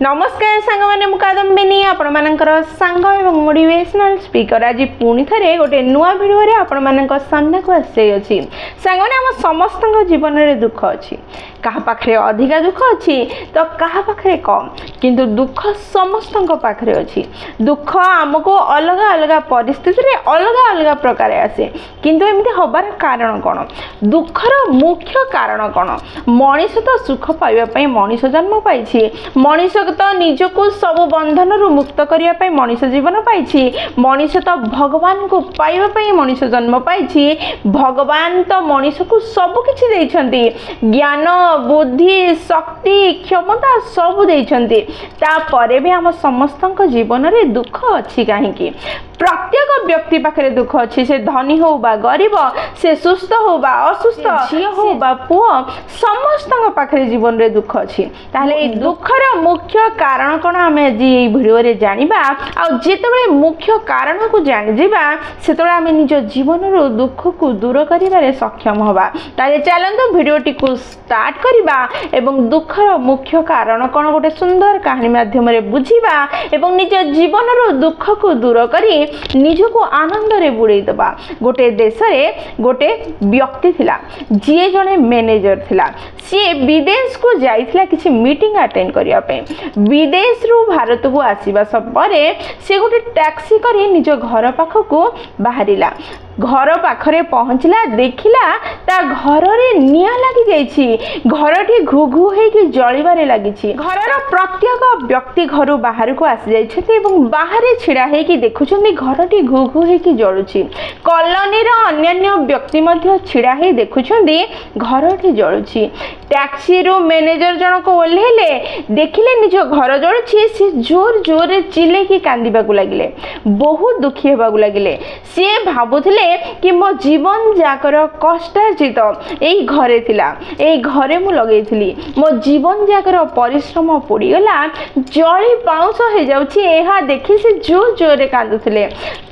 नमस्कार सांग मैंने मुकादम्बिनी आपण मानकर सांग एवं मोटिवेशनल स्पीकर आज पुणी थे गोटे नुआ भिडियो आपण मान सामना को आसी अच्छी सांग मैंने आम समस्त जीवन में दुख अच्छी क्या पाखे अधिका दुख अच्छी तो क्या पाखे कम किंतु दुख समस्त पाखे अच्छी दुख आमको अलग अलग परिस्थिति अलग अलग प्रकार आसे किंतु एमती हबार कारण कौन दुखर मुख्य कारण कौन मनीष तो सुख पाइबापी मनीष जन्म पाई मनीष तो निजको सब बंधन रु मुक्त करने मनीष जीवन पाई मनीष तो भगवान को पाइबापी मनीष जन्म पाई भगवान तो मनीष को सबकि देइछंती ज्ञान बुद्धि शक्ति क्षमता सब देइछंती तापरे भी आम समस्त जीवन में दुख अच्छी कहीं प्रत्येक व्यक्ति पाखे दुख अच्छी से धनी हो बा गरीब से सुस्थ हो बा असुस्थ झी हो बा पुओ समस्त पाखे जीवन में दुख अच्छी ताहले दुखर मुख्य कारण कौन आम आज ये भिडियो जाना आते मुख्य कारण को जाणीजा से आम निज जीवन दुख को दूर कर सक्षम हवा ताले चलते भिडियोटी को स्टार्ट करवा एवं दुखर मुख्य कारण कौन गोटे सुंदर कहानी माध्यम बुझा एवं निज जीवन दुख को दूर करी निजको आनंद रे बुड़े दबा गोटे देश रे गोटे व्यक्ति थिला जी जने मैनेजर थिला सी विदेश को जाइथिला किछि मीटिंग अटेंड करिया पे विदेश रु भारत को आसीबा सब परे से गोटे टैक्सी करी निज घर पाखको बाहरिला घर पाखरे पहुँचला देखिला ता घर रे निया लगी जाइछि घरटी घु घु हेकि जळिबारे लागिछि घरर प्रत्येक व्यक्ति घर बाहर को आसी जाइछथि एवं बाहर छिड़ा हेकि देखुछन्ति घरटी घु घु हेकि जळुछि कॉलोनी रो अन्य व्यक्ति मध्य छिड़ा हे देखुछन्ति घरटी जळुछि टैक्सी रो मैनेजर जन को ओल्हेले देखिले निज घर जळुछि से जोर जोर चिले कि कांदिबा को लागिले बहुत दुखी हेबा को लागिले से भाबुथिले कि मो जीवन जाकर कष्टार्जित यही घरे थिला यही घरे मु लगेइथिली मो जीवन जाकर परिश्रम पोड़ीगला जली पाउंस हो जाउछि एहा देखि से जोर जोर कांदुथिले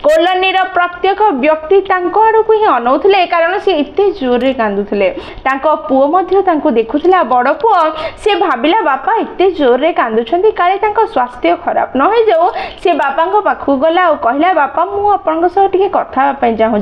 कॉलोनी रो प्रत्येक व्यक्ति तांको आड़ को ही अनौथिले कारण से एते जोर रे कांदुथिले तांको पुओ मध्य तांको देखुथिला बड़ पुओ से भाबिला बापा एते जोर रे कांदुछंती काले तांको स्वास्थ्य खराब न हो जाऊ से बापांको पाखु गला और कहला बापा मु आपनको सह टिके कथा पय चाहू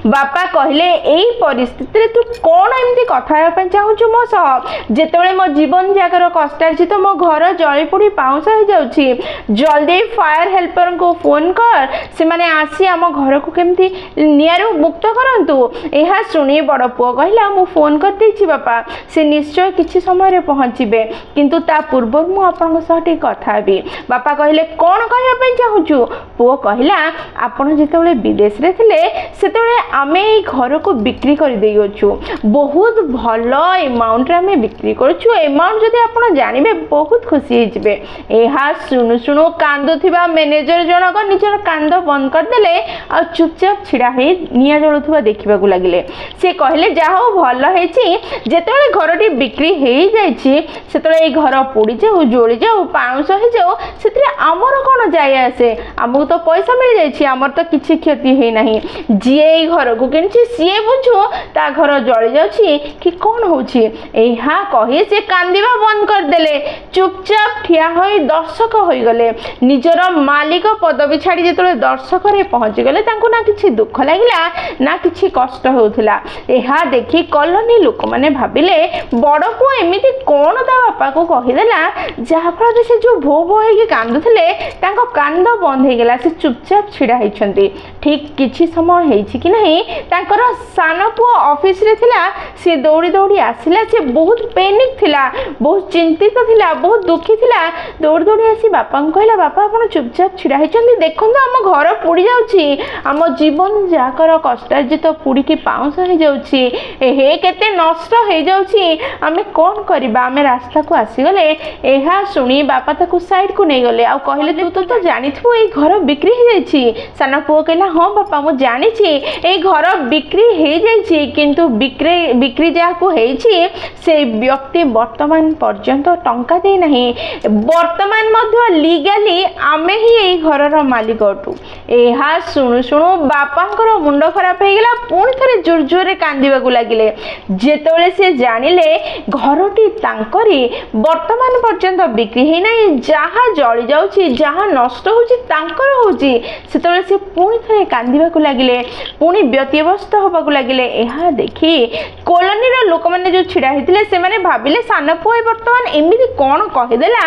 बापा कहले एई परिस्थिति रे तू कौन एमती कथा चाहूँ मो सह जेतेबेले मो जीवन जाकर कष्टार्जित मो घर जली पोड़ी पाउंस हो जाउछि जल्दी फायर हेल्पर को फोन कर से माने आसी आम घर को केमती नियारू मुक्त करंतु एहा सुनी बड़ पुओ कहला मु फोन कर देछि बापा से निश्चय किछि समय रे पहुँचबे किंतु ता पूर्व मु आपन सह टी कथा हेबी बापा कहले कौन कहया पे चाहूछु पुओ कहला आपण जेतेबेले विदेश रे थिले सेतेबेले आमे घर को बिक्री कर देइछु बहुत भल अमाउंट रे आमे बिक्री करछु अमाउंट जदि आपण जानिबे बहुत खुशी हिजबे एहा सुनु सुनु कांदुथिबा मैनेजर जनक निजर कांद बंद कर देले आ चुपचाप छिड़ा हे निया जळुथबा देखिबा को लागिले से कहले जाहो भल हेछि जेतेबेले घरटी बिक्री हे जाइछि सेतेबेले ए घर पोड़ी जाऊ जोड़ी जाऊ पाउंस हे जाऊ सेतरे हमर कोन जाय आसे हमहु तो पैसा मिल जाइछि हमर तो किछि क्षति हे नाही जी घर को किनछि सीए बुझु ता घर जळि जाउछि कि कोन होछि एहा कहि से कांदिबा बंद कर देले चुपचाप ठिया होई दर्शक होई गले निजर मालिक पदवी छाड़ी जेतले दर्शक रे पहुंच गले तांको ना किछि दुख लागिला ना किछि कष्ट होउथिला एहा देखि कॉलोनी लोक माने भाबिले बड़ पु एमिति कोन ता बापा को कहि देला जहा फल से जो भो भो हे कांदुथिले तांको कांद बंद हे गेला से चुपचाप छिड़ा हिछंती ठीक किछि समय हेछि कि नहीं तांकर सान पुओ ऑफिस रे थिला से दौड़ी दौड़ी आसिला से बहुत पैनिक थिला बहुत चिंतित थिला बहुत दुखी थिला दौड़ी दौड़ी आसी बापा को कहला बापा आपण चुपचाप छिड़ा हिचंती देखंतु हम घर पोड़ी जाउछि हम जीवन जाकर कष्टार्जित पोड़ी की पाउंस हो जाउछि हे केते नष्ट हो जाउछि हमें कोन करबा हमें रास्ता को आसी गले एहा सुनी बापा ताकू साइड को नै गले आ कहले तू तो जानिथु ए घर बिक्री हो जाइछि साना पुओ कहला हां बापा मु जानि छी ए घर बिक्री हो जाइछि किंतु बिक्री जाको हेछि से व्यक्ति वर्तमान पर्यंत टंका दे नहीं वर्तमान मध्य लीगली आमे ही ए घरर मालिक अटू ଏହା ଶୁଣୁ ଶୁଣୁ ବାପାଙ୍କର ମୁଣ୍ଡ ଖରାପ ହେଇଗଲା। ପୁଣି ଥରେ ଜୋର ଜୋରରେ କାନ୍ଦିବାକୁ ଲାଗିଲେ। ଯେତେବେଳେ ସେ ଜାଣିଲେ ଘରଟି ତାଙ୍କରି, ବର୍ତ୍ତମାନ ପର୍ଯ୍ୟନ୍ତ ବିକ୍ରି ହେଇନାହିଁ, ଯାହା ଜଳି ଯାଉଛି, ଯାହା ନଷ୍ଟ ହେଉଛି ତାଙ୍କର ହେଉଛି, ସେତେବେଳେ ସେ ପୁଣି ଥରେ କାନ୍ଦିବାକୁ ଲାଗିଲେ, ପୁଣି ବ୍ୟତିବ୍ୟସ୍ତ ହେବାକୁ ଲାଗିଲେ। ଏହା ଦେଖି କଲୋନୀର ଲୋକମାନେ ଯେଉଁ ଛିଡ଼ା ହେଇଥିଲେ ସେମାନେ ଭାବିଲେ ସାନ ପୁଅ ବର୍ତ୍ତମାନ ଏମିତି କ'ଣ କହିଦେଲା,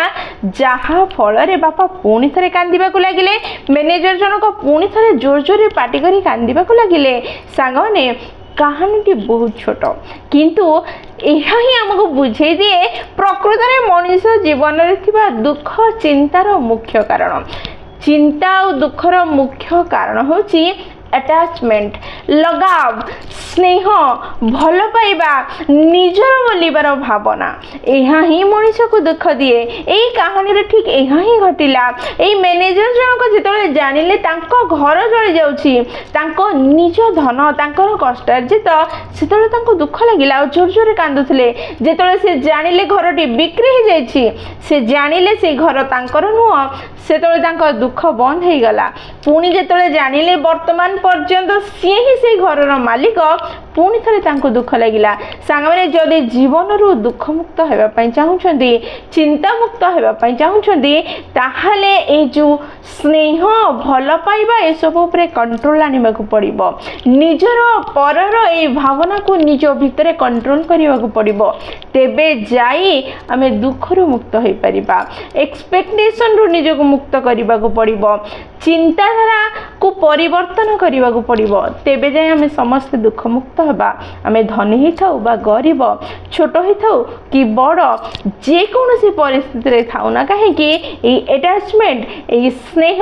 ଯାହା ଫଳରେ ବାପା ପୁଣି ଥରେ କାନ୍ଦିବାକୁ ଲାଗିଲେ। ମ୍ୟାନେଜର ଜଣକ ପୁଣି ଥରେ ଜୋର ଜୋରରେ ପାଟି କରି କାନ୍ଦିବାକୁ ଲାଗିଲେ। ସାଙ୍ଗମାନେ, କାହାଣୀଟି ବହୁତ ଛୋଟ, କିନ୍ତୁ ଏହା ହିଁ ଆମକୁ ବୁଝେଇ ଦିଏ ପ୍ରକୃତରେ ମଣିଷ ଜୀବନରେ ଥିବା ଦୁଃଖ ଚିନ୍ତାର ମୁଖ୍ୟ କାରଣ। ଚିନ୍ତା ଆଉ ଦୁଃଖର ମୁଖ୍ୟ କାରଣ ହେଉଛି ଆଟାଚମେଣ୍ଟ, ଲଗାବ, ସ୍ନେହ, ଭଲ ପାଇବା, ନିଜର ବୋଲିବାର ଭାବନା। ଏହା ହିଁ ମଣିଷକୁ ଦୁଃଖ ଦିଏ। ଏଇ କାହାଣୀରେ ଠିକ୍ ଏହା ହିଁ ଘଟିଲା। ଏଇ ମ୍ୟାନେଜର ଜଣକ ଯେତେବେଳେ ଜାଣିଲେ ତାଙ୍କ ଘର ଜଳି ଯାଉଛି, ତାଙ୍କ ନିଜ ଧନ, ତାଙ୍କର କଷ୍ଟାର୍ଜିତ, ସେତେବେଳେ ତାଙ୍କୁ ଦୁଃଖ ଲାଗିଲା ଆଉ ଜୋର ଜୋରରେ କାନ୍ଦୁଥିଲେ। ଯେତେବେଳେ ସେ ଜାଣିଲେ ଘରଟି ବିକ୍ରି ହେଇଯାଇଛି, ସେ ଜାଣିଲେ ସେଇ ଘର ତାଙ୍କର ନୁହଁ, ସେତେବେଳେ ତାଙ୍କ ଦୁଃଖ ବନ୍ଦ ହେଇଗଲା। ପୁଣି ଯେତେବେଳେ ଜାଣିଲେ ବର୍ତ୍ତମାନ ପର୍ଯ୍ୟନ୍ତ ସିଏ ହିଁ ସେଇ ଘରର ମାଲିକ, ପୁଣି ଥରେ ତାଙ୍କୁ ଦୁଃଖ ଲାଗିଲା। ସାଙ୍ଗମାନେ, ଯଦି ଜୀବନରୁ ଦୁଃଖମୁକ୍ତ ହେବା ପାଇଁ ଚାହୁଁଛନ୍ତି, ଚିନ୍ତାମୁକ୍ତ ହେବା ପାଇଁ ଚାହୁଁଛନ୍ତି, ତାହେଲେ ଏ ଯେଉଁ ସ୍ନେହ, ଭଲ ପାଇବା, ଏସବୁ ଉପରେ କଣ୍ଟ୍ରୋଲ ଆଣିବାକୁ ପଡ଼ିବ। ନିଜର ପରର ଏଇ ଭାବନାକୁ ନିଜ ଭିତରେ କଣ୍ଟ୍ରୋଲ କରିବାକୁ ପଡ଼ିବ। ତେବେ ଯାଇ ଆମେ ଦୁଃଖରୁ ମୁକ୍ତ ହୋଇପାରିବା। ଏକ୍ସପେକ୍ଟେସନରୁ ନିଜକୁ ମୁକ୍ତ କରିବାକୁ ପଡ଼ିବ। ଚିନ୍ତାଧାରାକୁ ପରିବର୍ତ୍ତନ କରିବାକୁ ପଡ଼ିବ। ତେବେ ଯାଇ ଆମେ ସମସ୍ତେ ଦୁଃଖମୁକ୍ତ ହେବା। ଆମେ ଧନୀ ହେଇଥାଉ ବା ଗରିବ, ଛୋଟ ହେଇଥାଉ କି ବଡ଼, ଯେକୌଣସି ପରିସ୍ଥିତିରେ ଥାଉ ନା କାହିଁକି, ଏଇ ଆଟାଚମେଣ୍ଟ, ଏଇ ସ୍ନେହ,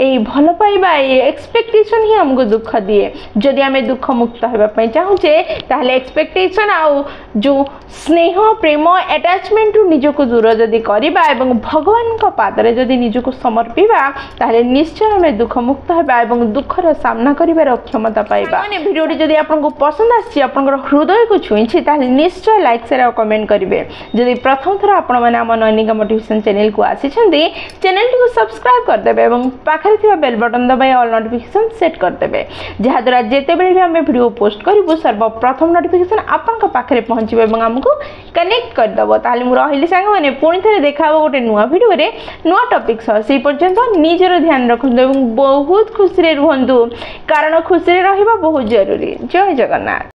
ଏଇ ଭଲ ପାଇବା, ଏଇ ଏକ୍ସପେକ୍ଟେସନ ହିଁ ଆମକୁ ଦୁଃଖ ଦିଏ। ଯଦି ଆମେ ଦୁଃଖମୁକ୍ତ ହେବା ପାଇଁ ଚାହୁଁଛେ, ତାହେଲେ ଏକ୍ସପେକ୍ଟେସନ ଆଉ ଯେଉଁ ସ୍ନେହ, ପ୍ରେମ, ଆଟାଚମେଣ୍ଟରୁ ନିଜକୁ ଦୂର ଯଦି କରିବା ଏବଂ ଭଗବାନଙ୍କ ପାଦରେ ଯଦି ନିଜକୁ ସମର୍ପିବା, ତାହେଲେ ନିଶ୍ଚୟ ଆମେ ଦୁଃଖମୁକ୍ତ ହେବା ଏବଂ ଦୁଃଖର ସାମ୍ନା କରିବାର କ୍ଷମତା ପାଇବା। ଭିଡ଼ିଓଟି ଯଦି ଆପଣଙ୍କୁ ପସନ୍ଦ ଆସିଛି, ଆପଣଙ୍କର ହୃଦୟକୁ ଛୁଇଁଛି, ତାହେଲେ ନିଶ୍ଚୟ ଲାଇକ୍, ସେୟାର ଆଉ କମେଣ୍ଟ କରିବେ। ଯଦି ପ୍ରଥମ ଥର ଆପଣମାନେ ଆମ ନୈନିକା ମୋଟିଭେସନ୍ ଚ୍ୟାନେଲକୁ ଆସିଛନ୍ତି, ଚ୍ୟାନେଲଟିକୁ ସବସ୍କ୍ରାଇବ କରିଦେବେ ଏବଂ ପାଖରେ ଥିବା ବେଲ୍ ବଟନ୍ ଦବାଇ ଅଲ୍ ନୋଟିଫିକେସନ୍ ସେଟ୍ କରିଦେବେ, ଯାହାଦ୍ୱାରା ଯେତେବେଳେ ବି ଆମେ ଭିଡ଼ିଓ ପୋଷ୍ଟ କରିବୁ ସର୍ବପ୍ରଥମ ନୋଟିଫିକେସନ୍ ଆପଣଙ୍କ ପାଖରେ ପହଞ୍ଚିବ ଏବଂ ଆମକୁ କନେକ୍ଟ କରିଦେବ। ତାହେଲେ ମୁଁ ରହିଲି ସାଙ୍ଗମାନେ, ପୁଣି ଥରେ ଦେଖା ହେବ ଗୋଟେ ନୂଆ ଭିଡ଼ିଓରେ ନୂଆ ଟପିକ୍ ସହ। ସେହି ପର୍ଯ୍ୟନ୍ତ ନିଜର ଧ୍ୟାନ ରଖନ୍ତୁ ଏବଂ ବହୁତ ଖୁସିରେ ରୁହନ୍ତୁ, କାରଣ ଖୁସିରେ ରହିବା ବହୁତ ଜରୁରୀ। ଜୟ ଜଗନ୍ନାଥ।